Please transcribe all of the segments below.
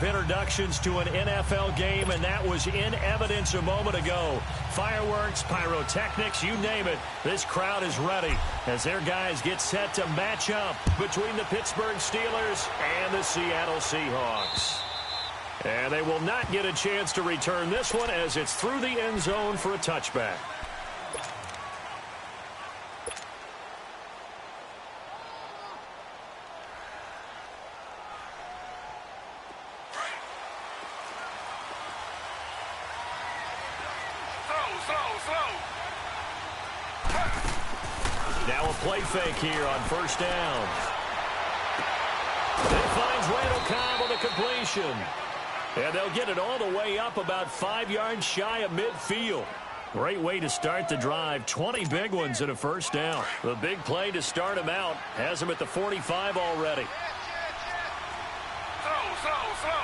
of introductions to an NFL game, and that was in evidence a moment ago. Fireworks, pyrotechnics, you name it. This crowd is ready as their guys get set to match up between the Pittsburgh Steelers and the Seattle Seahawks. And they will not get a chance to return this one as it's through the end zone for a touchback. Now a play fake here on first down. It finds Randall Cobb on the completion. And they'll get it all the way up about 5 yards shy of midfield. Great way to start the drive. 20 big ones and a first down. The big play to start him out has him at the 45 already. Slow.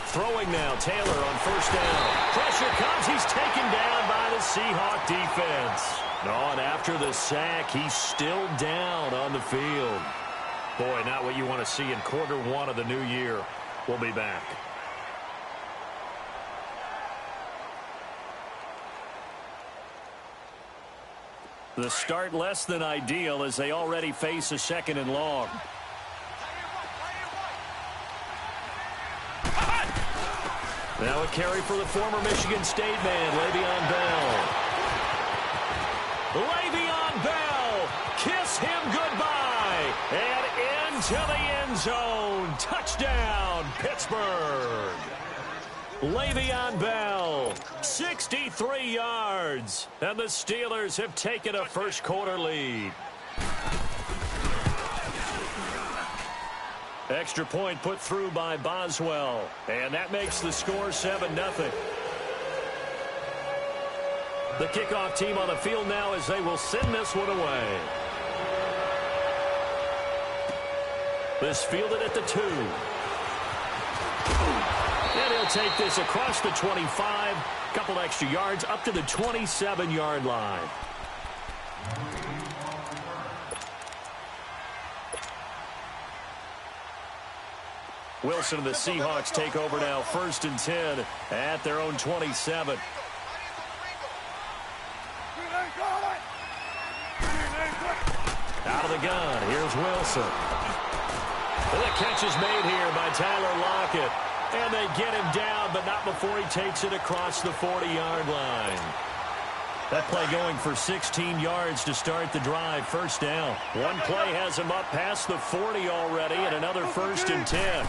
Throwing now, Taylor on first down. Pressure comes. He's taken down by the Seahawk defense. And after the sack, he's still down on the field. Boy, not what you want to see in quarter one of the new year. We'll be back. The start less than ideal as they already face a second and long. Now a carry for the former Michigan State man, Le'Veon Bell. Le'Veon Bell, kiss him goodbye, and into the end zone. Touchdown, Pittsburgh. Le'Veon Bell, 63 yards, and the Steelers have taken a first quarter lead. Extra point put through by Boswell, and that makes the score 7-0. The kickoff team on the field now as they will send this one away. This fielded at the 2. And he'll take this across the 25, couple extra yards up to the 27-yard line. Wilson and the Seahawks take over now, 1st and 10 at their own 27. Out of the gun, here's Wilson. And the catch is made here by Tyler Lockett. And they get him down, but not before he takes it across the 40-yard line. That play going for 16 yards to start the drive. First down. One play has him up past the 40 already, and another 1st and 10.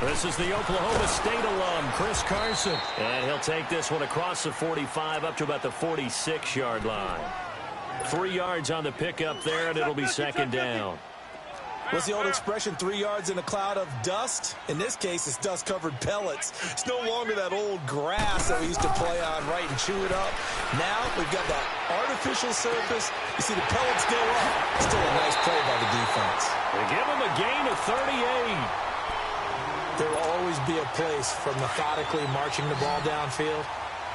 This is the Oklahoma State alum, Chris Carson. And he'll take this one across the 45 up to about the 46-yard line. 3 yards on the pickup there, and it'll be second down. What's the old expression, 3 yards in a cloud of dust? In this case, it's dust-covered pellets. It's no longer that old grass that we used to play on, right, and chew it up. Now we've got that artificial surface. You see the pellets go up. Still a nice play by the defense. They give him a gain of 38. There will always be a place for methodically marching the ball downfield.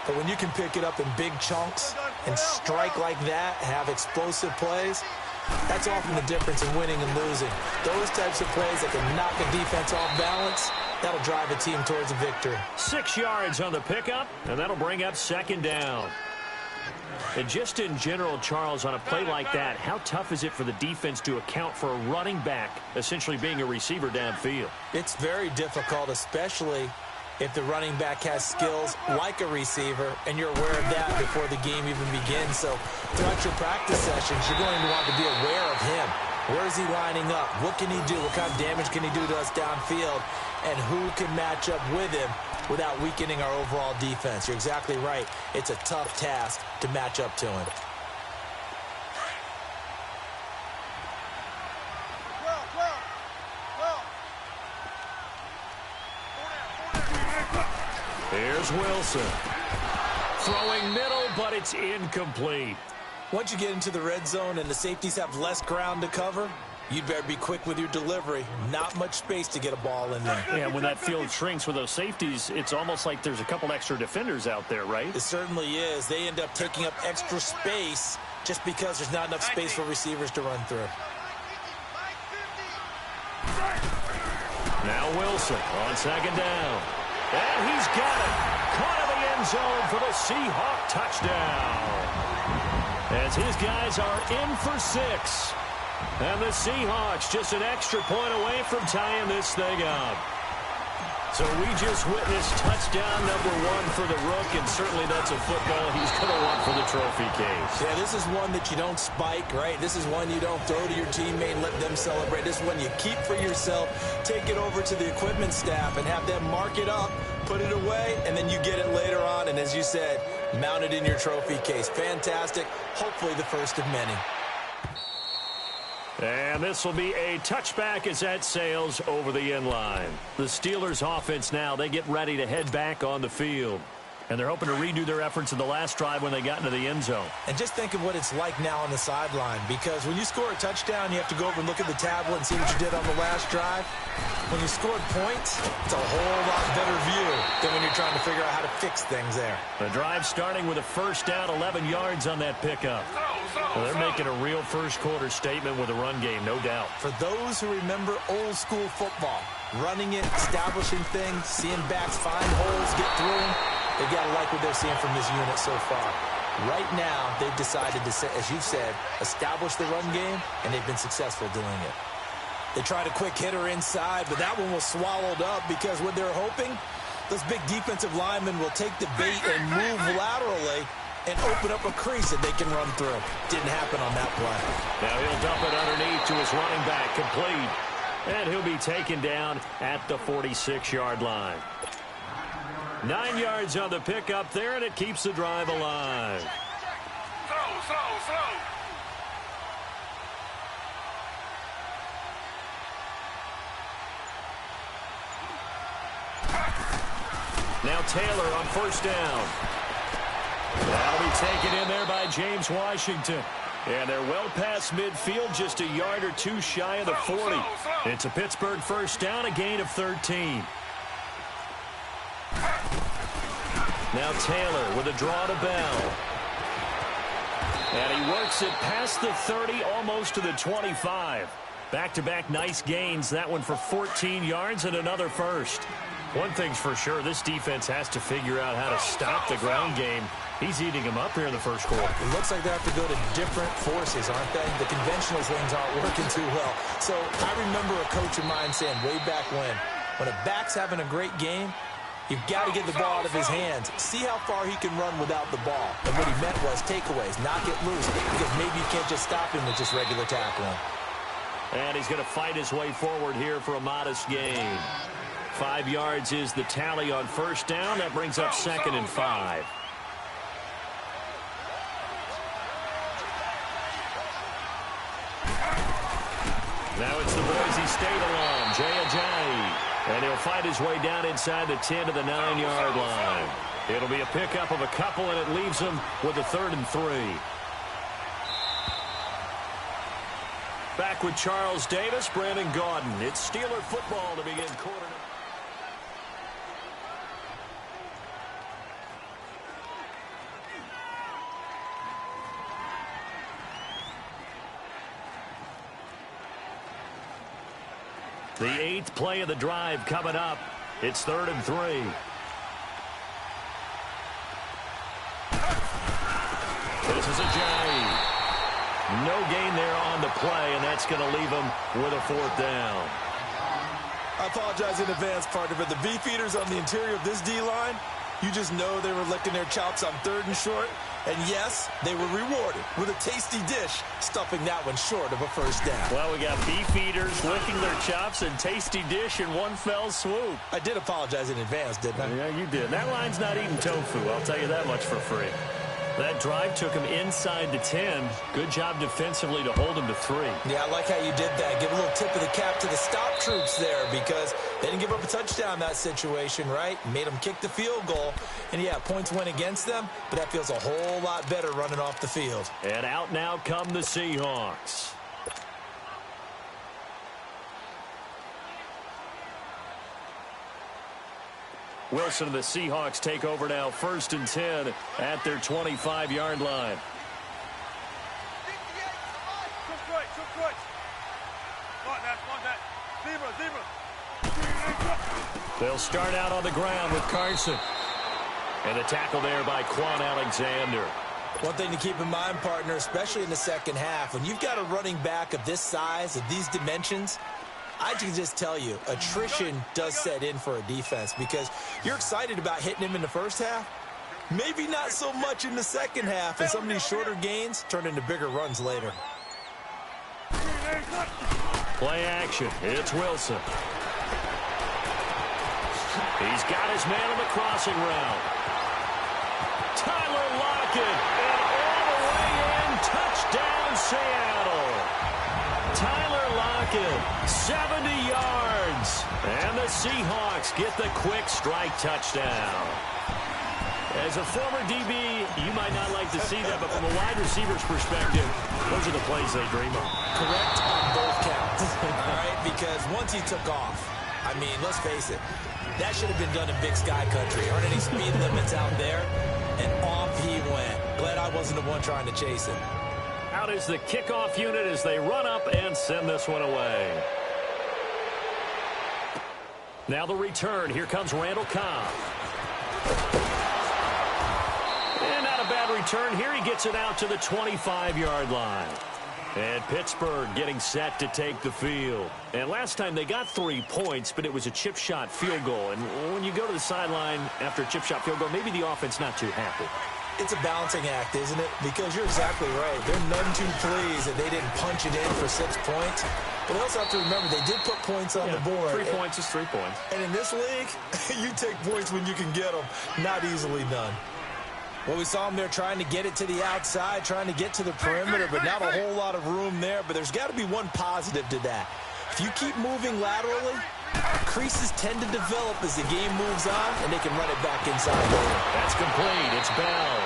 But when you can pick it up in big chunks and strike like that, have explosive plays, that's often the difference in winning and losing. Those types of plays that can knock a defense off balance, that'll drive a team towards a victory. 6 yards on the pickup, and that'll bring up second down. And just in general, Charles, on a play like that, how tough is it for the defense to account for a running back essentially being a receiver downfield? It's very difficult, especially if the running back has skills like a receiver, and you're aware of that before the game even begins. So throughout your practice sessions, you're going to want to be aware of him. Where is he lining up? What can he do? What kind of damage can he do to us downfield? And who can match up with him without weakening our overall defense? You're exactly right. It's a tough task to match up to him. Here's Wilson. Throwing middle, but it's incomplete. Once you get into the red zone and the safeties have less ground to cover, you'd better be quick with your delivery. Not much space to get a ball in there. Yeah, when that field shrinks with those safeties, it's almost like there's a couple extra defenders out there, right? It certainly is. They end up taking up extra space just because there's not enough space for receivers to run through. Now Wilson on second down. And he's got it. Caught in the end zone for the Seahawk touchdown. As his guys are in for 6. And the Seahawks just an extra point away from tying this thing up. So we just witnessed touchdown number 1 for the Rook, and certainly that's a football he's going to want for the trophy case. Yeah, this is one that you don't spike, right? This is one you don't throw to your teammate and let them celebrate. This is one you keep for yourself, take it over to the equipment staff and have them mark it up, put it away, and then you get it later on. And as you said, mount it in your trophy case. Fantastic. Hopefully the first of many. And this will be a touchback as that sails over the end line. The Steelers offense now, they get ready to head back on the field. And they're hoping to redo their efforts in the last drive when they got into the end zone. And just think of what it's like now on the sideline, because when you score a touchdown, you have to go over and look at the tablet and see what you did on the last drive. When you scored points, it's a whole lot better view than when you're trying to figure out how to fix things there. The drive starting with a first down, 11 yards on that pickup. Well, they're making a real first-quarter statement with a run game, no doubt. For those who remember old-school football, running it, establishing things, seeing backs find holes, get through them, they got to like what they're seeing from this unit so far. Right now, they've decided to, as you've said, establish the run game, and they've been successful doing it. They tried a quick hitter inside, but that one was swallowed up because what they're hoping, those big defensive linemen will take the bait and move laterally and open up a crease that they can run through. Didn't happen on that play. Now he'll dump it underneath to his running back, complete. And he'll be taken down at the 46-yard line. 9 yards on the pickup there, and it keeps the drive alive. Throw. Now Taylor on first down. That'll be taken in there by James Washington. And they're well past midfield, just a yard or two shy of the 40. It's a Pittsburgh first down, a gain of 13. Now Taylor with a draw to Bell. And he works it past the 30, almost to the 25. Back-to-back nice gains. That one for 14 yards and another first. One thing's for sure, this defense has to figure out how to stop the ground game. He's eating them up here in the first quarter. It looks like they have to go to different forces, aren't they? The conventional things aren't working too well. So I remember a coach of mine saying way back when a back's having a great game, you've got to get the ball out of his hands. See how far he can run without the ball. And what he meant was takeaways, knock it loose, because maybe you can't just stop him with just regular tackling. And he's going to fight his way forward here for a modest gain. 5 yards is the tally on first down. That brings up 2nd and 5. Now it's the Boise State alum, Jay Ajayi. And he'll fight his way down inside the 10 to the 9-yard line. It'll be a pickup of a couple, and it leaves him with a 3rd and 3. Back with Charles Davis, Brandon Gaudin. It's Steeler football to begin quarter. The 8th play of the drive coming up. It's 3rd and 3. This is Ajayi. No gain there on the play, and that's going to leave him with a 4th down. I apologize in advance, partner, but the beefeaters on the interior of this D-line, you just know they were licking their chops on 3rd and short. And yes, they were rewarded with a tasty dish, stuffing that one short of a first down. Well, we got beef eaters licking their chops and tasty dish in one fell swoop. I did apologize in advance, didn't I? Yeah, you did. That line's not eating tofu, I'll tell you that much for free. That drive took him inside the 10. Good job defensively to hold him to 3. Yeah, I like how you did that. Give a little tip of the cap to the stop troops there, because they didn't give up a touchdown in that situation, right? Made them kick the field goal. And, yeah, points went against them, but that feels a whole lot better running off the field. And out now come the Seahawks. Wilson and the Seahawks take over now, 1st and 10 at their 25-yard line. They'll start out on the ground with Carson. And a tackle there by Quan Alexander. One thing to keep in mind, partner, especially in the second half, when you've got a running back of this size, of these dimensions, I can just tell you, attrition does set in for a defense because you're excited about hitting him in the first half. Maybe not so much in the second half, and some of these shorter gains turn into bigger runs later. Play action. It's Wilson. He's got his man on the crossing route. Tyler Lockett, and all the way in, touchdown Seattle. Tyler Lockett, 70 yards, and the Seahawks get the quick strike touchdown. As a former DB, you might not like to see that, but from a wide receiver's perspective, those are the plays they dream of. Correct on both counts, all right? Because once he took off, I mean, let's face it, that should have been done in Big Sky Country. Aren't any speed limits out there? And off he went. Glad I wasn't the one trying to chase him. Out is the kickoff unit as they run up and send this one away. Now the return. Here comes Randall Cobb. And not a bad return here. He gets it out to the 25-yard line. And Pittsburgh getting set to take the field. And last time they got 3 points, but it was a chip shot field goal. And when you go to the sideline after a chip shot field goal, maybe the offense not too happy. It's a balancing act, isn't it? Because you're exactly right. They're none too pleased that they didn't punch it in for 6 points. But they also have to remember they did put points on the board. 3 points is 3 points. And in this league, you take points when you can get them. Not easily done. Well, we saw him there trying to get it to the outside, trying to get to the perimeter, but not a whole lot of room there. But there's got to be one positive to that. If you keep moving laterally, creases tend to develop as the game moves on, and they can run it back inside later. That's complete. It's Bell.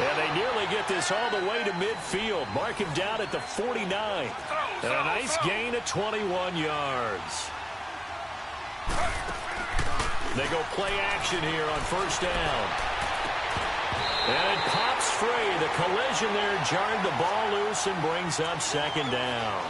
And they nearly get this all the way to midfield. Mark him down at the 49. And a nice gain of 21 yards. They go play action here on first down. And it pops free. The collision there jarred the ball loose and brings up second down.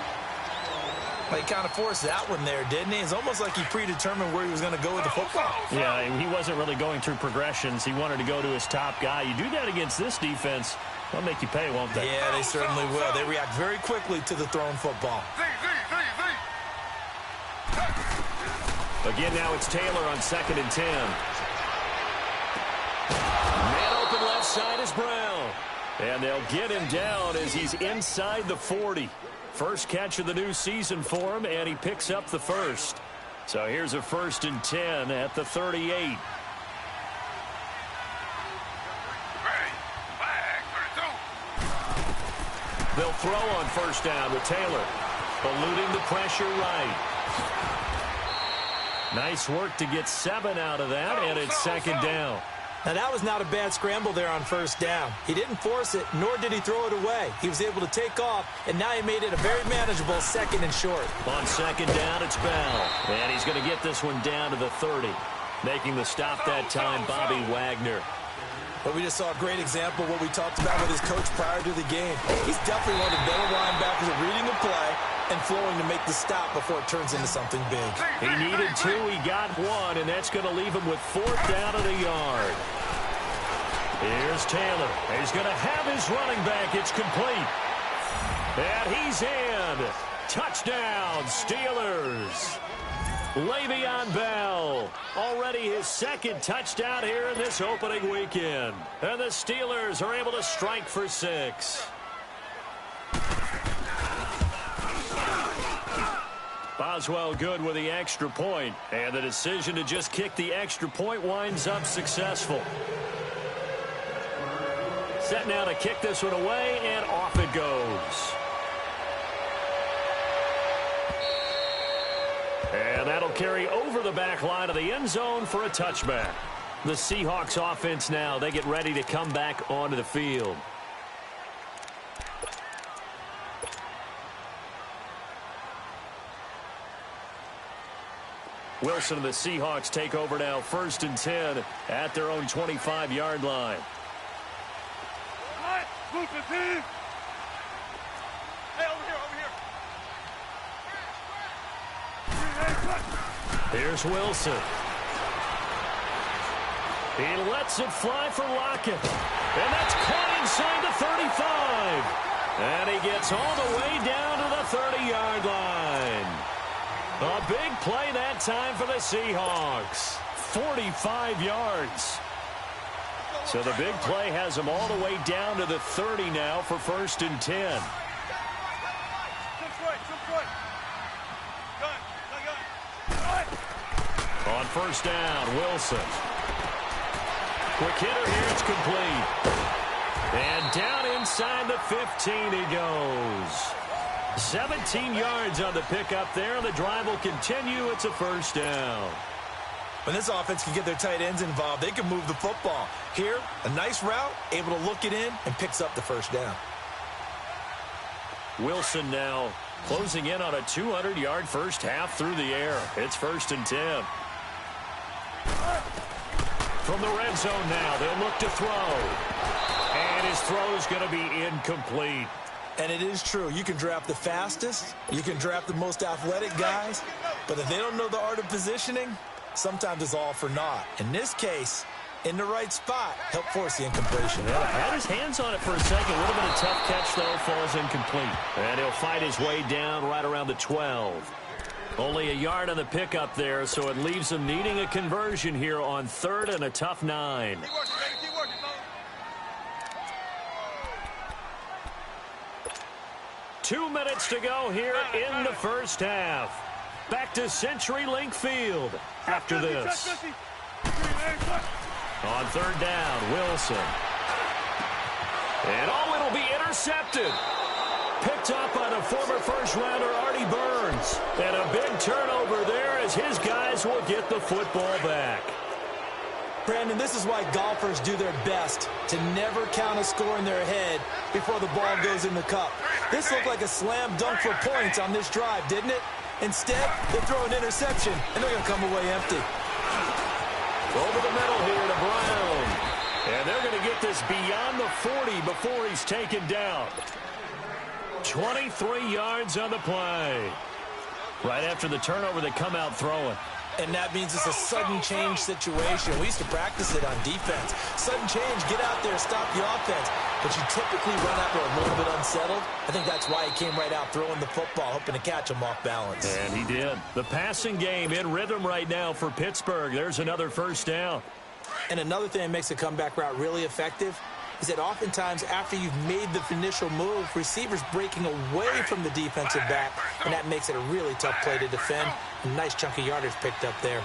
Well, he kind of forced that one there, didn't he? It's almost like he predetermined where he was going to go with the football. Yeah, he wasn't really going through progressions. He wanted to go to his top guy. You do that against this defense, they'll make you pay, won't they? Yeah, they certainly will. They react very quickly to the thrown football. Again, now it's Taylor on 2nd and 10. Man open left side is Brown. And they'll get him down as he's inside the 40. First catch of the new season for him, and he picks up the first. So here's a 1st and 10 at the 38. They'll throw on first down with Taylor. Eluding the pressure right. Nice work to get 7 out of that, and it's second down. Now, that was not a bad scramble there on first down. He didn't force it, nor did he throw it away. He was able to take off, and now he made it a very manageable 2nd and short. On second down, it's Bell. And he's going to get this one down to the 30. Making the stop that time, Bobby Wagner. But we just saw a great example of what we talked about with his coach prior to the game. He's definitely one of the better linebackers at reading the play and flowing to make the stop before it turns into something big. He needed 2, he got 1, and that's going to leave him with 4th down at a yard. Here's Taylor. He's going to have his running back. It's complete. And he's in. Touchdown, Steelers. Le'Veon Bell, already his 2nd touchdown here in this opening weekend. And the Steelers are able to strike for 6. Boswell good with the extra point, and the decision to just kick the extra point winds up successful. Set now to kick this one away, and off it goes. And that'll carry over the back line of the end zone for a touchback. The Seahawks offense now, they get ready to come back onto the field. Wilson and the Seahawks take over now, 1st and 10 at their own 25-yard line. Hey, over here, over here. Here's Wilson. He lets it fly for Lockett. And that's caught inside the 35. And he gets all the way down to the 30-yard line. A big play that time for the Seahawks. 45 yards. So the big play has him all the way down to the 30 now for 1st and 10. On 1st down, Wilson. Quick hitter here, it's complete. And down inside the 15 he goes. 17 yards on the pickup there. The drive will continue. It's a 1st down. When this offense can get their tight ends involved, they can move the football. Here, a nice route, able to look it in, and picks up the 1st down. Wilson now closing in on a 200-yard first half through the air. It's 1st and 10. From the red zone now, they'll look to throw. And his throw's going to be incomplete. And it is true. You can draft the fastest. You can draft the most athletic guys. But if they don't know the art of positioning, sometimes it's all for naught. In this case, in the right spot, help force the incompletion. Yeah, had his hands on it for a second. Would have been a tough catch, though. Falls incomplete. And he'll fight his way down right around the 12. Only a yard on the pickup there, so it leaves him needing a conversion here on 3rd and a tough 9. Keep working, baby. Keep working, Mo. 2 minutes to go here in the first half. Back to CenturyLink Field after this. On 3rd down, Wilson. And it'll be intercepted. Picked up by the former first-rounder Artie Burns. And a big turnover there as his guys will get the football back. Brandon, this is why golfers do their best to never count a score in their head before the ball goes in the cup. This looked like a slam dunk for points on this drive, didn't it? Instead, they throw an interception, and they're going to come away empty. Over the middle here to Brown. And they're going to get this beyond the 40 before he's taken down. 23 yards on the play. Right after the turnover, they come out throwing. And that means it's a sudden change situation. We used to practice it on defense. Sudden change, get out there, stop the offense. But you typically run out there a little bit unsettled. I think that's why he came right out throwing the football, hoping to catch him off balance. And he did. The passing game in rhythm right now for Pittsburgh. There's another 1st down. And another thing that makes the comeback route really effective is that oftentimes after you've made the initial move, receivers breaking away from the defensive back, and that makes it a really tough play to defend. A nice chunk of yardage picked up there.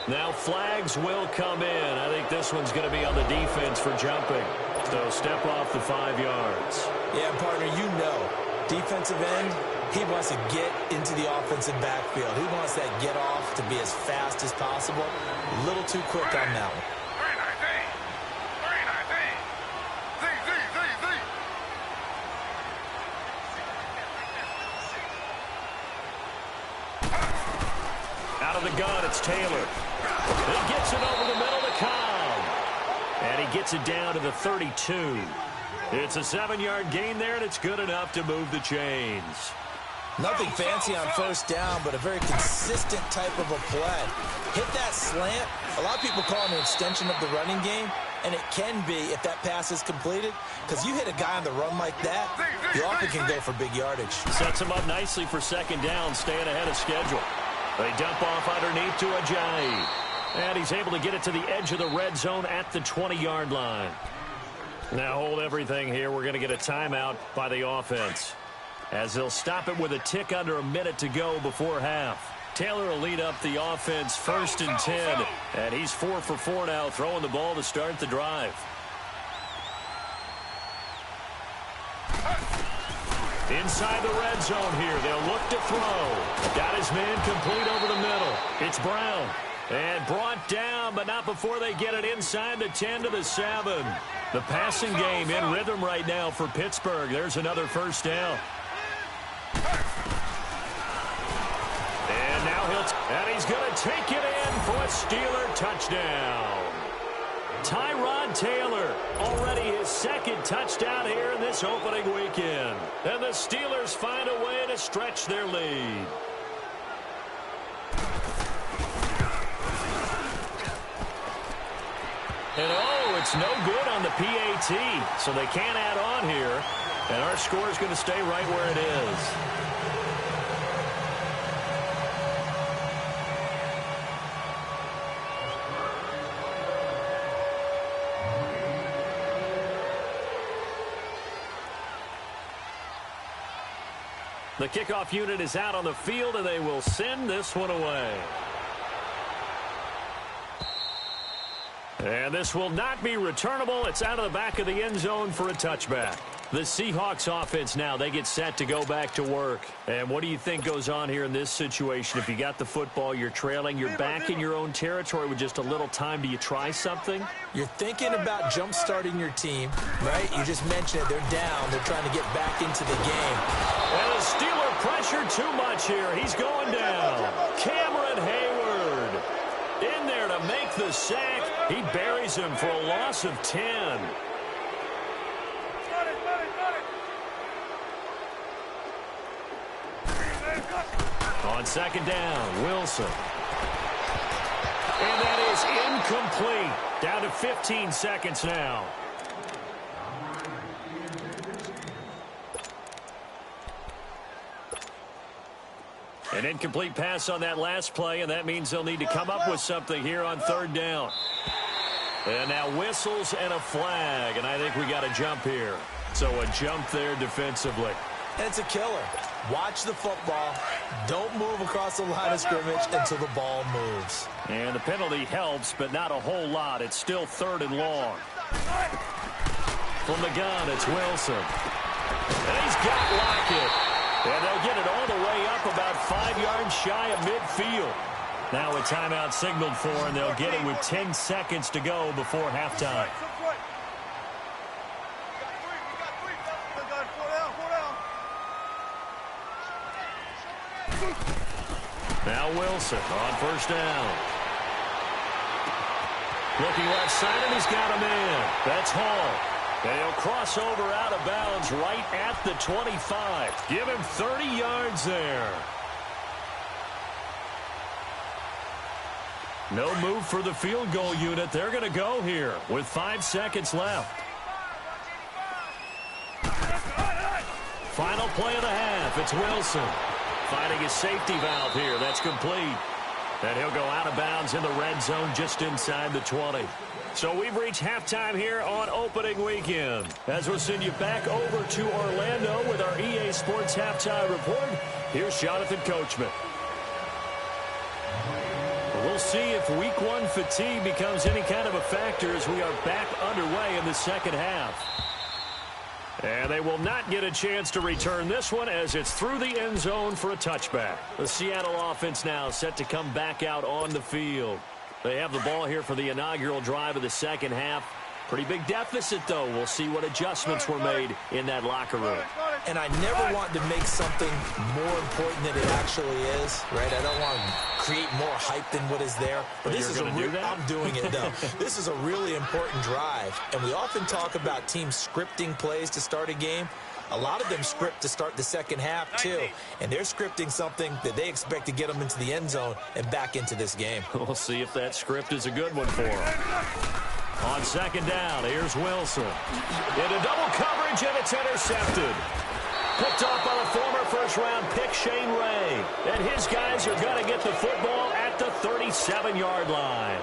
Now flags will come in. I think this one's going to be on the defense for jumping. So step off the 5 yards. Yeah, partner, you know, defensive end, he wants to get into the offensive backfield. He wants that get off to be as fast as possible. A little too quick on that one. Out of the gun, it's Taylor. He gets it over the middle to Cobb. And he gets it down to the 32. It's a 7-yard gain there, and it's good enough to move the chains. Nothing fancy on 1st down, but a very consistent type of a play. Hit that slant. A lot of people call it an extension of the running game, and it can be if that pass is completed, because you hit a guy on the run like that, you often can go for big yardage. Sets him up nicely for 2nd down, staying ahead of schedule. They dump off underneath to Ajayi. And he's able to get it to the edge of the red zone at the 20-yard line. Now hold everything here. We're going to get a timeout by the offense, as they'll stop it with a tick under a minute to go before half. Taylor will lead up the offense 1st and 10. And he's 4 for 4 now, throwing the ball to start the drive. Inside the red zone here, they'll look to throw. Got his man complete over the middle. It's Brown. And brought down, but not before they get it inside the 10 to the 7. The passing game in rhythm right now for Pittsburgh. There's another 1st down. And now he's going to take it in for a Steeler touchdown. Tyrod Taylor, already his second touchdown here in this opening weekend. And the Steelers find a way to stretch their lead. And oh, it's no good on the PAT, so they can't add on here. And our score is going to stay right where it is. The kickoff unit is out on the field, and they will send this one away. And this will not be returnable. It's out of the back of the end zone for a touchback. The Seahawks offense now, they get set to go back to work. And what do you think goes on here in this situation? If you got the football, you're trailing, you're back in your own territory with just a little time. Do you try something? You're thinking about jump-starting your team, right? You just mentioned it. They're down. They're trying to get back into the game. And the Steeler pressure too much here. He's going down. Cameron Hayward in there to make the sack. He buries him for a loss of 10. On second down, Wilson. And that is incomplete. Down to 15 seconds now. An incomplete pass on that last play, and that means they'll need to come up with something here on third down. And now whistles and a flag, and I think we got a jump here. So a jump there defensively. And it's a killer. Watch the football. Don't move across the line of scrimmage until the ball moves. And the penalty helps, but not a whole lot. It's still third and long. From the gun, it's Wilson. And he's got Lockett. And they'll get it all the way up about 5 yards shy of midfield. Now a timeout signaled for, and they'll get it with 10 seconds to go before halftime. Now Wilson on first down. Looking left side, and he's got a man. That's Hall. And he'll cross over out of bounds right at the 25. Give him 30 yards there. No move for the field goal unit. They're going to go here with 5 seconds left. Final play of the half. It's Wilson finding his safety valve here. That's complete. And he'll go out of bounds in the red zone just inside the 20. So we've reached halftime here on opening weekend. As we'll send you back over to Orlando with our EA Sports Halftime Report, here's Jonathan Coachman. We'll see if week one fatigue becomes any kind of a factor as we are back underway in the second half. And they will not get a chance to return this one as it's through the end zone for a touchback. The Seattle offense now set to come back out on the field. They have the ball here for the inaugural drive of the second half. Pretty big deficit, though. We'll see what adjustments were made in that locker room. And I never want to make something more important than it actually is, right? I don't want to create more hype than what is there. But this is I'm doing it, though. This is a really important drive. And we often talk about teams scripting plays to start a game. A lot of them script to start the second half, too. And they're scripting something that they expect to get them into the end zone and back into this game. We'll see if that script is a good one for them. On second down, here's Wilson. Into double coverage, and it's intercepted. Picked off by the former first-round pick, Shane Ray. And his guys are going to get the football at the 37-yard line.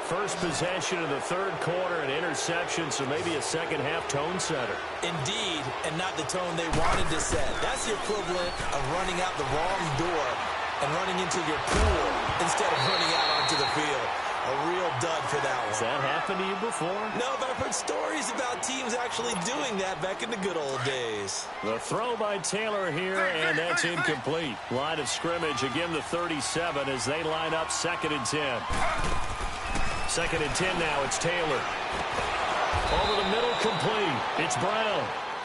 First possession of the third quarter, an interception, so maybe a second-half tone setter. Indeed, and not the tone they wanted to set. That's the equivalent of running out the wrong door and running into your pool instead of running out onto the field. A real dud for that one. Has that happened to you before? No, but I've heard stories about teams actually doing that back in the good old days. The throw by Taylor here, and that's incomplete. Line of scrimmage, again the 37 as they line up second and 10. Second and 10 now, it's Taylor. Over the middle, complete. It's Brown.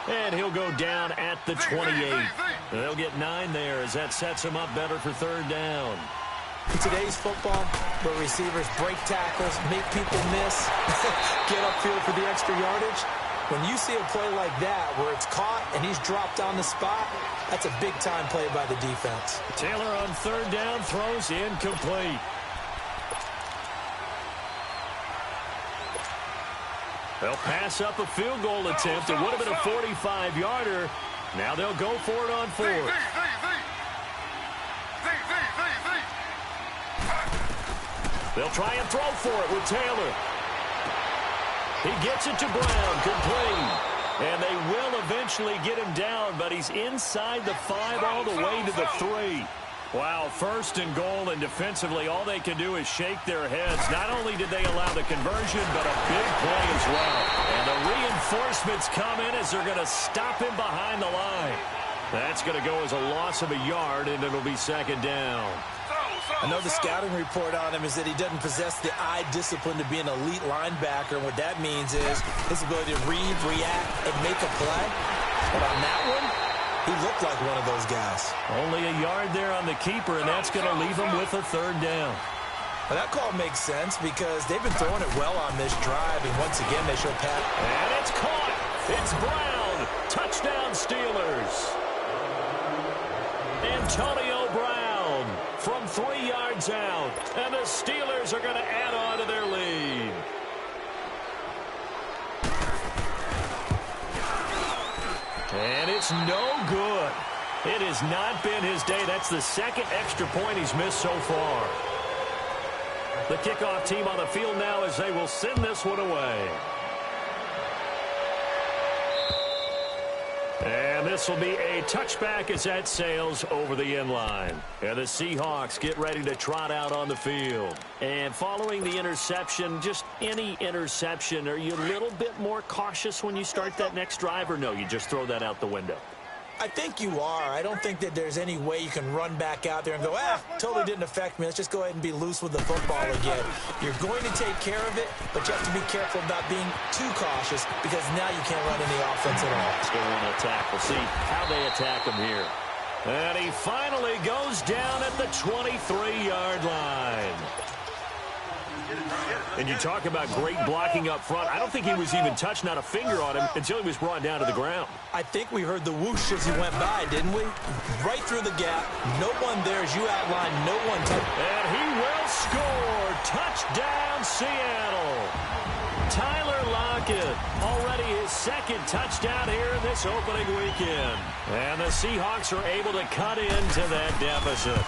And he'll go down at the 28. They'll get 9 there as that sets him up better for third down. In today's football, where receivers break tackles, make people miss, get upfield for the extra yardage, when you see a play like that where it's caught and he's dropped on the spot, that's a big-time play by the defense. Taylor on third down throws incomplete. They'll pass up a field goal attempt. It would have been a 45-yarder. Now they'll go for it on fourth. They'll try and throw for it with Taylor. He gets it to Brown, complete. And they will eventually get him down, but he's inside the 5 all the way to the 3. Wow, first and goal, and defensively, all they can do is shake their heads. Not only did they allow the conversion, but a big play as well. And the reinforcements come in as they're going to stop him behind the line. That's going to go as a loss of a yard, and it'll be second down. I know the scouting report on him is that he doesn't possess the eye discipline to be an elite linebacker, and what that means is his ability to read, react, and make a play. But on that one, he looked like one of those guys. Only a yard there on the keeper, and that's going to leave him with a third down. Well, that call makes sense because they've been throwing it well on this drive, and once again they show Pat. And it's caught. It's Brown. Touchdown Steelers. Antonio Brown from 3 yards out, and the Steelers are going to add on to their lead. And it's no good. It has not been his day. That's the second extra point he's missed so far. The kickoff team on the field now as they will send this one away. And this will be a touchback as that sails over the end line. And the Seahawks get ready to trot out on the field. And following the interception, just any interception, are you a little bit more cautious when you start that next drive, or no, you just throw that out the window? I think you are. I don't think that there's any way you can run back out there and go, totally didn't affect me. Let's just go ahead and be loose with the football again. You're going to take care of it, but you have to be careful about being too cautious because now you can't run any offense at all. Let's go on an attack. We'll see how they attack him here. And he finally goes down at the 23-yard line. And you talk about great blocking up front. I don't think he was even touched, not a finger on him, until he was brought down to the ground. I think we heard the whoosh as he went by, didn't we? Right through the gap. No one there, as you outlined, no one touched. And he will score. Touchdown, Seattle. Tyler Lockett, already his second touchdown here in this opening weekend. And the Seahawks are able to cut into that deficit.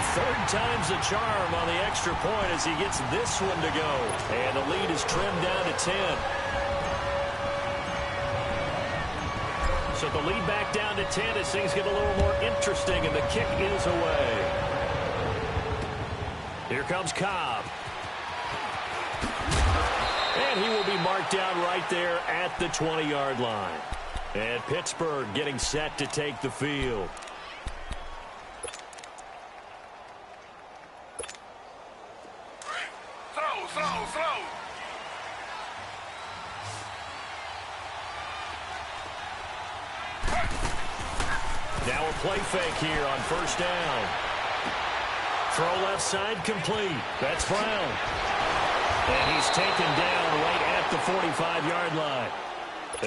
Third time's the charm on the extra point as he gets this one to go. And the lead is trimmed down to 10. So the lead back down to 10 as things get a little more interesting, and the kick is away. Here comes Cobb. And he will be marked down right there at the 20-yard line. And Pittsburgh getting set to take the field. Now a play fake here on first down. Throw left side complete. That's Brown. And he's taken down right at the 45-yard line.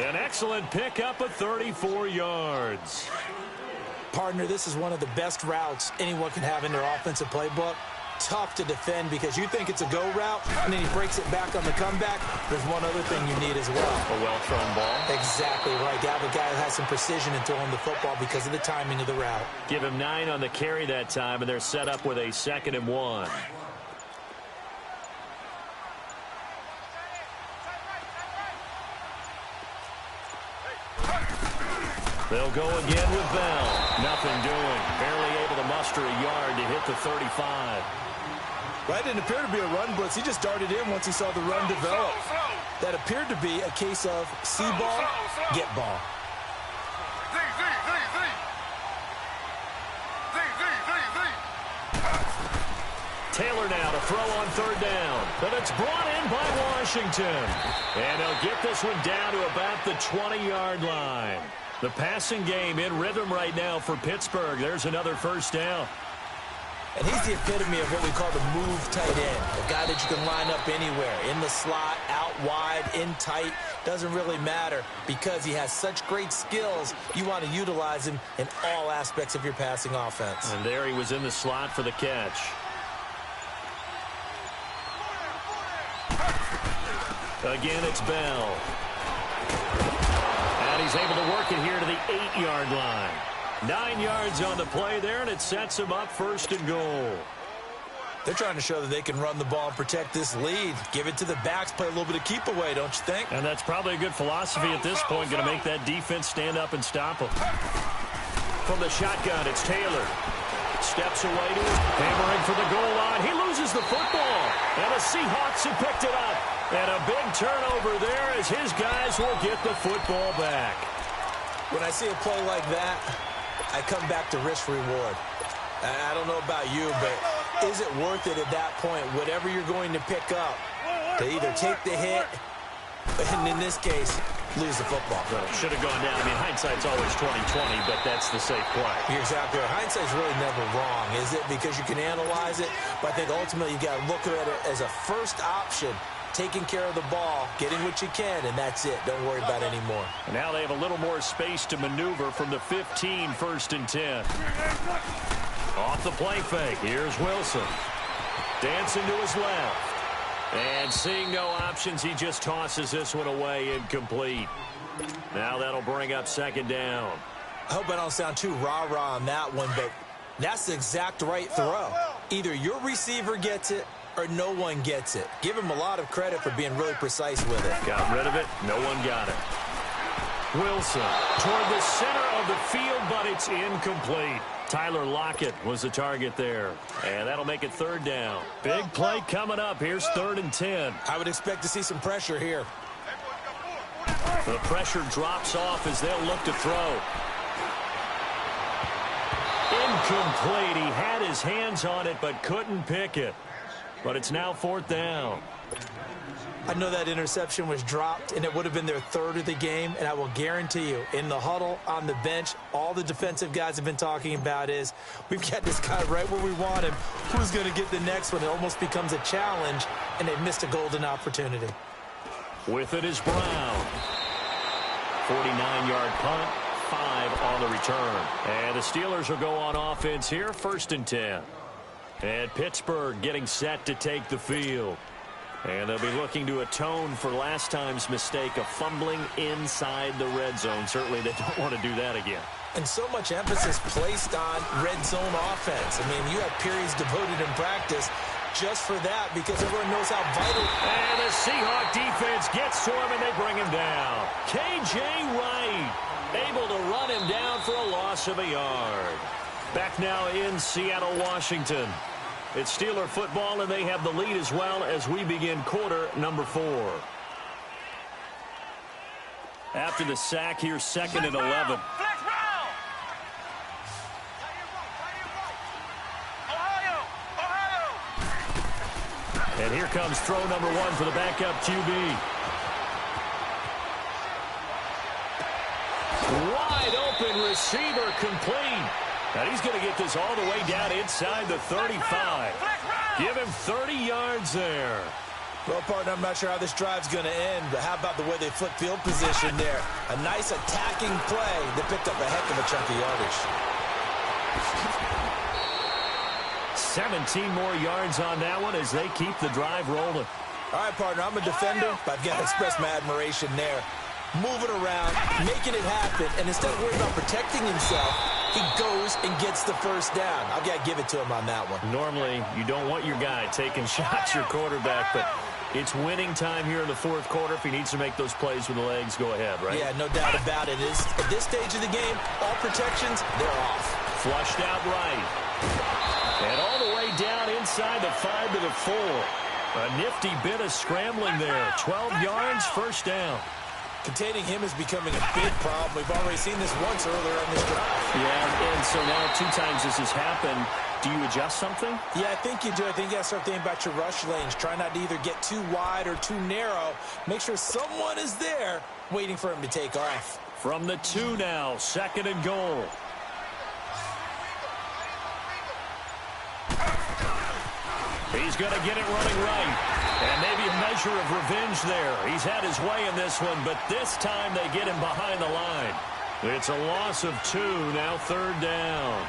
An excellent pickup of 34 yards. Partner, this is one of the best routes anyone can have in their offensive playbook. Tough to defend because you think it's a go route, and then he breaks it back on the comeback. There's one other thing you need as well. A well-thrown ball. Exactly right. You have a guy who has some precision in throwing the football because of the timing of the route. Give him 9 on the carry that time, and they're set up with a 2nd and 1. They'll go again with Bell. Nothing doing. Barely able to muster a yard to hit the 35. That didn't appear to be a run blitz. He just darted in once he saw the run develop. That appeared to be a case of see ball, get ball. Taylor now to throw on third down. But it's brought in by Washington. And they'll get this one down to about the 20-yard line. The passing game in rhythm right now for Pittsburgh. There's another first down. And he's the epitome of what we call the move tight end, a guy that you can line up anywhere, in the slot, out wide, in tight, doesn't really matter because he has such great skills. You want to utilize him in all aspects of your passing offense. And there he was in the slot for the catch. Again, it's Bell. And he's able to work it here to the 8-yard line. 9 yards on the play there, and it sets him up 1st and goal. They're trying to show that they can run the ball and protect this lead. Give it to the backs, play a little bit of keep away, don't you think? And that's probably a good philosophy at this point, going to make that defense stand up and stop him. From the shotgun, it's Taylor. Steps away to him, hammering for the goal line. He loses the football, and the Seahawks have picked it up. And a big turnover there as his guys will get the football back. When I see a play like that, I come back to risk-reward. I don't know about you, but is it worth it at that point, whatever you're going to pick up, to either take the hit, and in this case, lose the football? Well, should have gone down. I mean, hindsight's always 20/20, but that's the safe play. You're exactly right. Hindsight's really never wrong, is it? Because you can analyze it, but I think ultimately you got to look at it as a first option. Taking care of the ball, getting what you can, and that's it. Don't worry about it anymore. And now they have a little more space to maneuver from the 15, 1st and 10. Off the play fake, here's Wilson. Dancing to his left. And seeing no options, he just tosses this one away, incomplete. Now that'll bring up 2nd down. I hope I don't sound too rah-rah on that one, but that's the exact right throw. Either your receiver gets it, or no one gets it. Give him a lot of credit for being really precise with it. Got rid of it. No one got it. Wilson toward the center of the field, but it's incomplete. Tyler Lockett was the target there. And that'll make it 3rd down. Big play coming up. Here's 3rd and 10. I would expect to see some pressure here. The pressure drops off as they'll look to throw. Incomplete. He had his hands on it, but couldn't pick it. But it's now 4th down. I know that interception was dropped, and it would have been their 3rd of the game, and I will guarantee you, in the huddle, on the bench, all the defensive guys have been talking about is, we've got this guy right where we want him. Who's going to get the next one? It almost becomes a challenge, and they've missed a golden opportunity. With it is Brown. 49-yard punt, 5 on the return. And the Steelers will go on offense here, 1st and 10. And Pittsburgh getting set to take the field. And they'll be looking to atone for last time's mistake of fumbling inside the red zone. Certainly they don't want to do that again. And so much emphasis placed on red zone offense. I mean, you have periods devoted in practice just for that because everyone knows how vital. And the Seahawk defense gets to him and they bring him down. K.J. Wright able to run him down for a loss of a yard. Back now in Seattle, Washington. It's Steeler football, and they have the lead as well as we begin quarter number 4. After the sack, here's 2nd and 11. And here comes throw number 1 for the backup QB. Wide open receiver complete. And he's going to get this all the way down inside the 35. Give him 30 yards there. Well, partner, I'm not sure how this drive's going to end, but how about the way they flip field position there? A nice attacking play that picked up a heck of a chunk of yardage. 17 more yards on that one as they keep the drive rolling. All right, partner, I'm a defender, but I've got to express my admiration there. Moving around, making it happen, and instead of worrying about protecting himself, he goes and gets the first down. I've got to give it to him on that one. Normally, you don't want your guy taking shots, your quarterback, but it's winning time here in the 4th quarter. If he needs to make those plays with the legs, go ahead, right? Yeah, no doubt about it. At this stage of the game, all protections, they're off. Flushed out right. And all the way down inside the 5 to the 4. A nifty bit of scrambling there. 12 yards, 1st down. Containing him is becoming a big problem. We've already seen this once earlier in this drive. Yeah, and so now 2 times this has happened. Do you adjust something? Yeah, I think you do. I think you got to start thinking about your rush lanes. Try not to either get too wide or too narrow. Make sure someone is there waiting for him to take off. From the 2 now, 2nd and goal. He's going to get it running right. And maybe a measure of revenge there. He's had his way in this one, but this time they get him behind the line. It's a loss of 2, now 3rd down.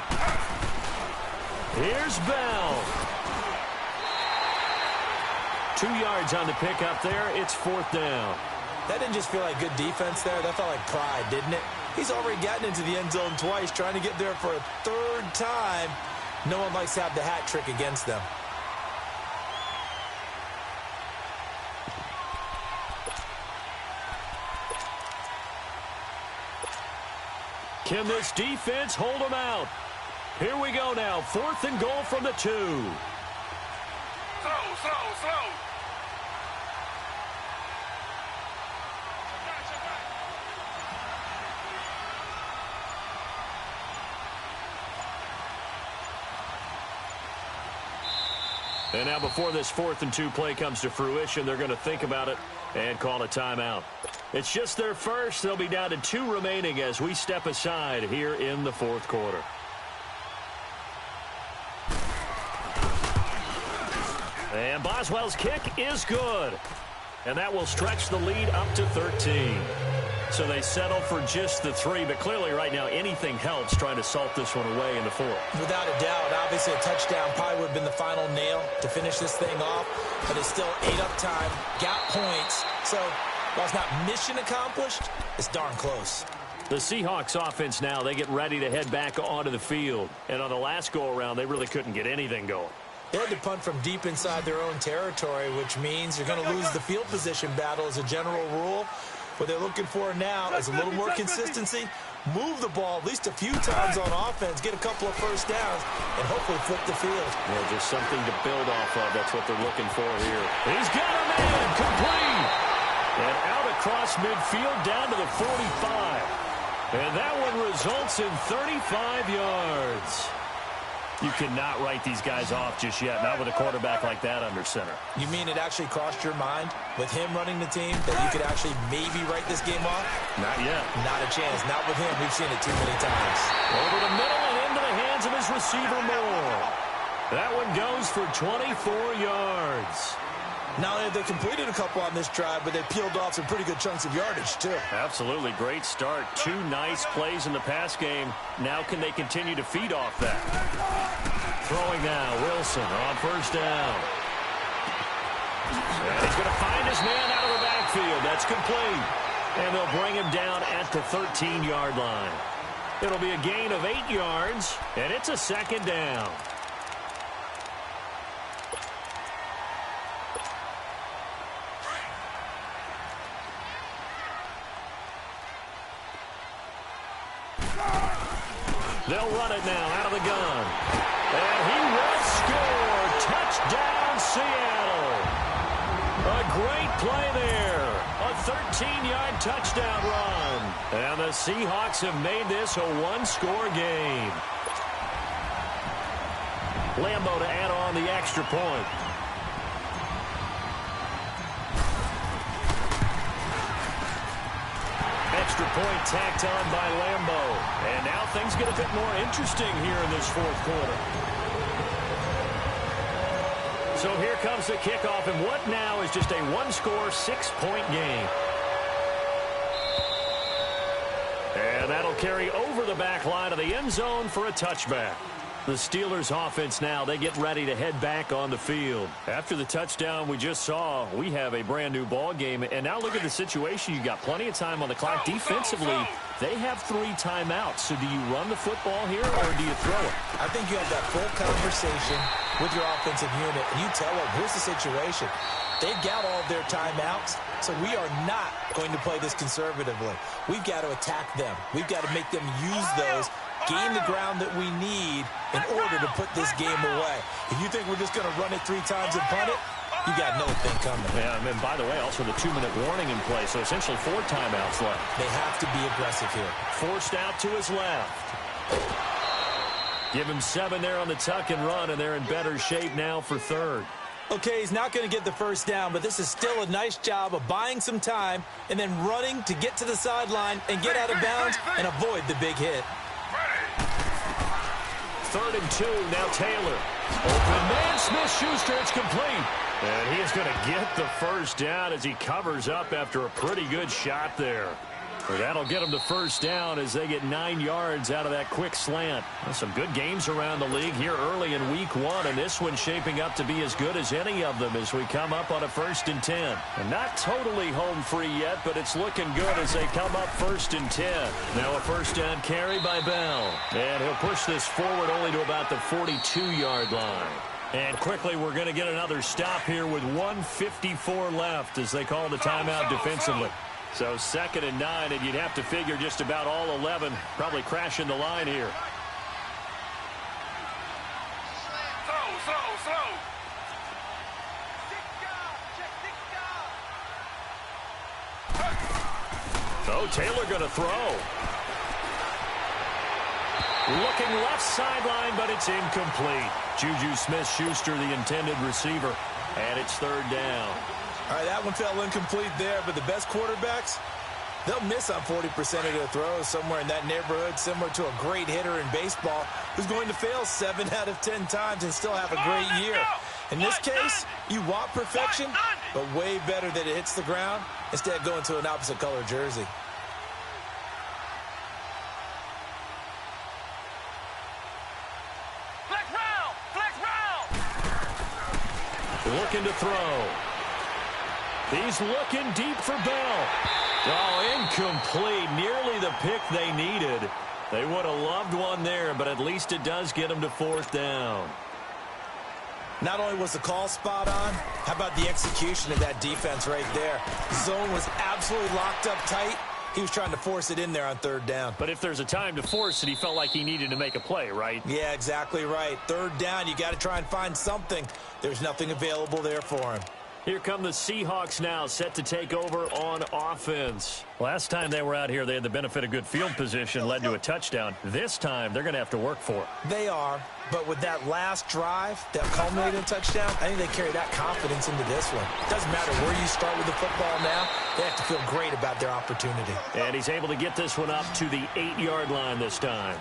Here's Bell. 2 yards on the pickup there. It's 4th down. That didn't just feel like good defense there. That felt like pride, didn't it? He's already gotten into the end zone twice, trying to get there for a 3rd time. No one likes to have the hat trick against them. Can this defense hold them out? Here we go now. 4th and goal from the 2. Slow. And now before this 4th and 2 play comes to fruition, they're going to think about it and call a timeout. It's just their first. They'll be down to 2 remaining as we step aside here in the 4th quarter. And Boswell's kick is good. And that will stretch the lead up to 13. So they settle for just the 3, but clearly right now anything helps trying to salt this one away in the 4th. Without a doubt, obviously a touchdown probably would have been the final nail to finish this thing off, but it's still 8 up time, got points. So while it's not mission accomplished, it's darn close. The Seahawks offense now, they get ready to head back onto the field. And on the last go-around, they really couldn't get anything going. They had to punt from deep inside their own territory, which means you're going to lose the field position battle as a general rule. What they're looking for now is a little more consistency, move the ball at least a few times on offense, get a couple of first downs, and hopefully flip the field. Yeah, just something to build off of. That's what they're looking for here. He's got a man, complete. And out across midfield down to the 45. And that one results in 35 yards. You cannot write these guys off just yet, not with a quarterback like that under center. You mean it actually crossed your mind with him running the team that you could actually maybe write this game off? Not yet. Not a chance. Not with him. We've seen it too many times. Over the middle and into the hands of his receiver Moore. That one goes for 24 yards. Not only have they completed a couple on this drive, but they peeled off some pretty good chunks of yardage, too. Absolutely. Great start. 2 nice plays in the pass game. Now can they continue to feed off that? Throwing now. Wilson on 1st down. And he's going to find his man out of the backfield. That's complete. And they'll bring him down at the 13-yard line. It'll be a gain of 8 yards, and it's a 2nd down. They'll run it now out of the gun. And he will score. Touchdown, Seattle. A great play there. A 13-yard touchdown run. And the Seahawks have made this a 1-score game. Lambeau to add on the extra point. Extra point tacked on by Lambeau. And now things get a bit more interesting here in this 4th quarter. So here comes the kickoff, and what now is just a 1-score, 6-point game. And that'll carry over the back line of the end zone for a touchback. The Steelers offense now, they get ready to head back on the field. After the touchdown we just saw, we have a brand new ball game. And now look at the situation. You've got plenty of time on the clock. Defensively, they have 3 timeouts. So do you run the football here or do you throw it? I think you have that full conversation with your offensive unit, and you tell them, here's the situation. They've got all of their timeouts, so we are not going to play this conservatively. We've got to attack them. We've got to make them use those, gain the ground that we need in order to put this game away. If you think we're just going to run it 3 times and punt it, you got another thing coming. Yeah, and by the way, also the 2-minute warning in play, so essentially 4 timeouts left. They have to be aggressive here. Forced out to his left. Give him 7 there on the tuck and run, and they're in better shape now for 3rd. Okay, he's not going to get the first down, but this is still a nice job of buying some time and then running to get to the sideline and get out of bounds and avoid the big hit. 3rd and 2, now Taylor. Open man, Smith-Schuster, it's complete. And he is going to get the first down as he covers up after a pretty good shot there. Well, that'll get them the first down as they get 9 yards out of that quick slant. Well, some good games around the league here early in week 1, and this one's shaping up to be as good as any of them as we come up on a 1st and 10. And not totally home free yet, but it's looking good as they come up 1st and 10. Now a first down carry by Bell. And he'll push this forward only to about the 42-yard line. And quickly, we're going to get another stop here with 1:54 left as they call the timeout defensively. So 2nd and 9, and you'd have to figure just about all 11 probably crashing the line here. So Taylor going to throw. Looking left sideline, but it's incomplete. Juju Smith-Schuster, the intended receiver, and it's 3rd down. All right, that one fell incomplete there, but the best quarterbacks, they'll miss on 40% of their throws, somewhere in that neighborhood, similar to a great hitter in baseball who's going to fail 7 out of 10 times and still have a great year. In this case, you want perfection, but way better that it hits the ground instead of going to an opposite color jersey. Looking to throw. He's looking deep for Bell. Oh, incomplete. Nearly the pick they needed. They would have loved one there, but at least it does get them to 4th down. Not only was the call spot on, how about the execution of that defense right there? Zone was absolutely locked up tight. He was trying to force it in there on 3rd down. But if there's a time to force it, he felt like he needed to make a play, right? Yeah, exactly right. 3rd down, you got to try and find something. There's nothing available there for him. Here come the Seahawks now, set to take over on offense. Last time they were out here, they had the benefit of good field position, led to a touchdown. This time, they're going to have to work for it. They are, but with that last drive that culminated in a touchdown, I think they carry that confidence into this one. It doesn't matter where you start with the football now. They have to feel great about their opportunity. And he's able to get this one up to the 8-yard line this time.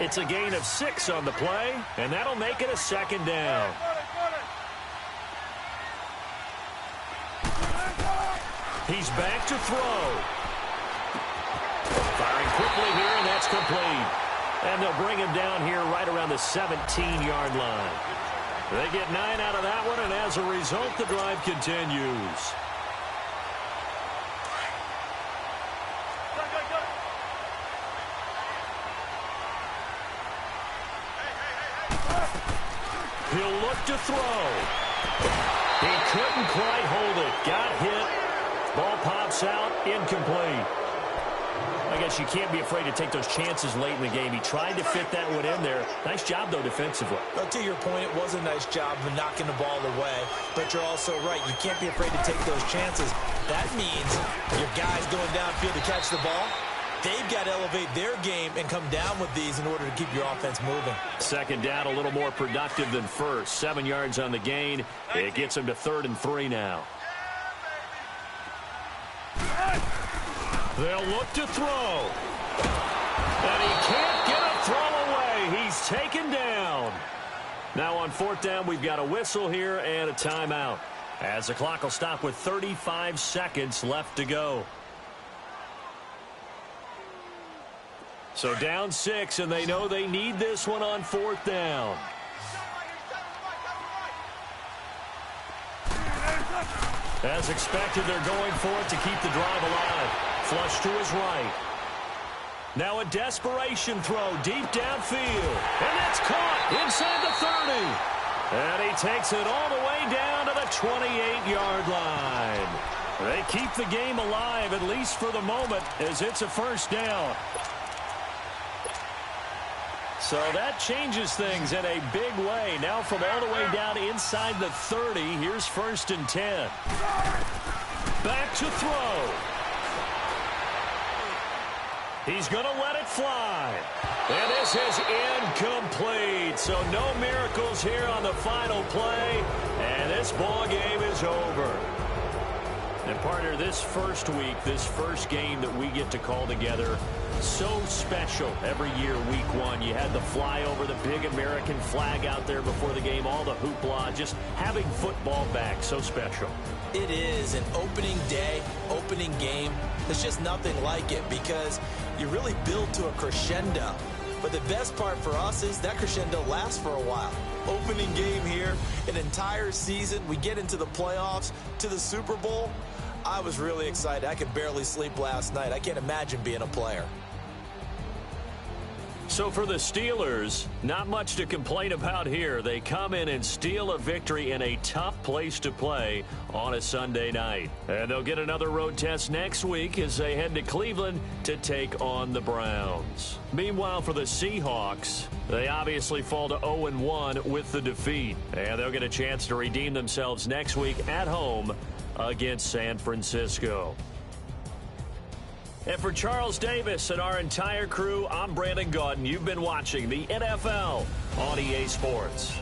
It's a gain of 6 on the play, and that'll make it a 2nd down. He's back to throw. Firing quickly here, and that's complete. And they'll bring him down here right around the 17-yard line. They get 9 out of that one, and as a result, the drive continues. He'll look to throw. He couldn't quite hold it. Got hit. Ball pops out, incomplete. I guess you can't be afraid to take those chances late in the game. He tried to fit that one in there. Nice job, though, defensively. Well, to your point, it was a nice job of knocking the ball away. But you're also right. You can't be afraid to take those chances. That means your guys going downfield to catch the ball, they've got to elevate their game and come down with these in order to keep your offense moving. 2nd down, a little more productive than 1st. 7 yards on the gain. It gets them to 3rd and 3 now. They'll look to throw. And he can't get a throw away. He's taken down. Now on 4th down, we've got a whistle here and a timeout, as the clock will stop with 35 seconds left to go. So down 6, and they know they need this one on 4th down. As expected, they're going for it to keep the drive alive. Flush to his right. Now a desperation throw deep downfield. And that's caught inside the 30. And he takes it all the way down to the 28-yard line. They keep the game alive, at least for the moment, as it's a 1st down. So that changes things in a big way. Now from all the way down inside the 30, here's 1st and 10. Back to throw. He's going to let it fly. And this is incomplete. So no miracles here on the final play. And this ball game is over. And partner, this first week, this first game that we get to call together, so special every year, week one. You had the flyover, the big American flag out there before the game, all the hoopla, just having football back, so special. It is an opening day, opening game. There's just nothing like it because you really build to a crescendo. But the best part for us is that crescendo lasts for a while. Opening game here, an entire season. We get into the playoffs, to the Super Bowl. I was really excited. I could barely sleep last night. I can't imagine being a player. So for the Steelers, not much to complain about here. They come in and steal a victory in a tough place to play on a Sunday night. And they'll get another road test next week as they head to Cleveland to take on the Browns. Meanwhile, for the Seahawks, they obviously fall to 0-1 with the defeat. And they'll get a chance to redeem themselves next week at home against San Francisco. And for Charles Davis and our entire crew, I'm Brandon Gaudin. You've been watching the NFL on EA Sports.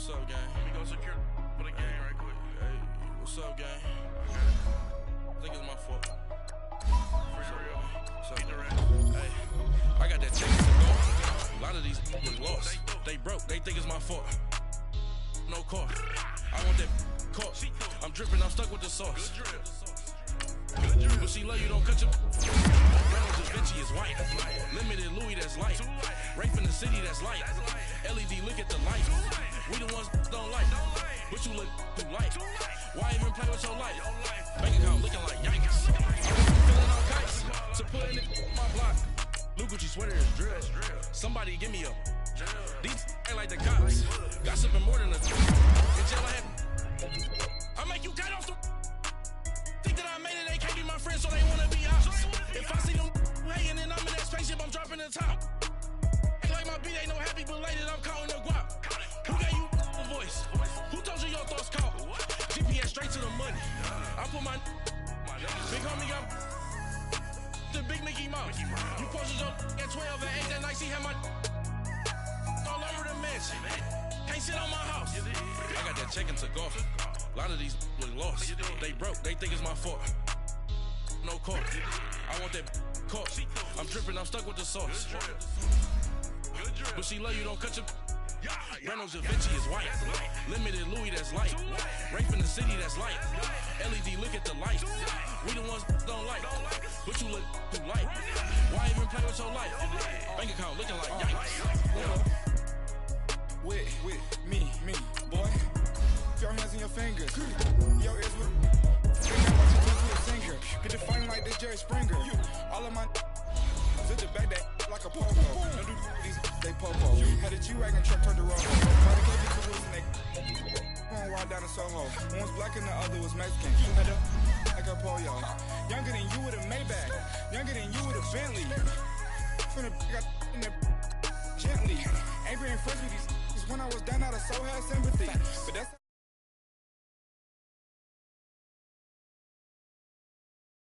What's up, gang? Let me go secure for the game right quick. Hey, what's up, gang? I think it's my fault. For real. What's up, hey, I got that ticket to go. A lot of these was lost. They broke. They think it's my fault. No car. I want that car. I'm dripping. I'm stuck with the sauce. But she love you, don't cut your Reynolds Da Vinci is white. Limited Louis, that's light. Rape in the city, that's light. LED, look at the light. We the ones don't like. But you look too light. Why even play with your life? Bank account looking like yikes. I wasn't feeling all kites. To put in my block. Blue Gucci sweater is drill. Somebody give me a. These ain't like the cops. Gossiping more than a. In jail I had. I make you cut off the. Think that I made it, they can't be my friends, so they wanna be ops. If I see them hanging and I'm in that spaceship, I'm dropping the top. Ain't like my beat ain't no happy belated, I'm counting the guap. Who gave you a voice? Who told you your thoughts count? GPS straight to the money. I put my big homie got the big Mickey Mouse. You posted up at 12 and 8 that night, she had my all over the mansion. Can't sit on my house. I got that check and took off. A lot of these was lost. They broke. They think it's my fault. No car. I want that car. I'm dripping. I'm stuck with the sauce. But she love you. Don't cut your. Reynolds Da Vinci is white. Limited Louis, that's light. Rape in the city, that's light. LED, look at the light. We the ones don't like. But you look too light. Why even play with your life? Bank account looking like yikes. With me, boy. Your hands and your fingers. Your ears with a singer. Get the fighting like this Jerry Springer. All of my zip the back that like a popo. No do these they popo. Had a G-Wagon truck turned the road. Try to keep it to Wilson, they going wild down in Soho. One was black and the other was Mexican. Had a like a polio. Younger than you with a Maybach. Younger than you with a Bentley. From the got in the gently. Ain't being friends with these when I was down out of so had sympathy. But that's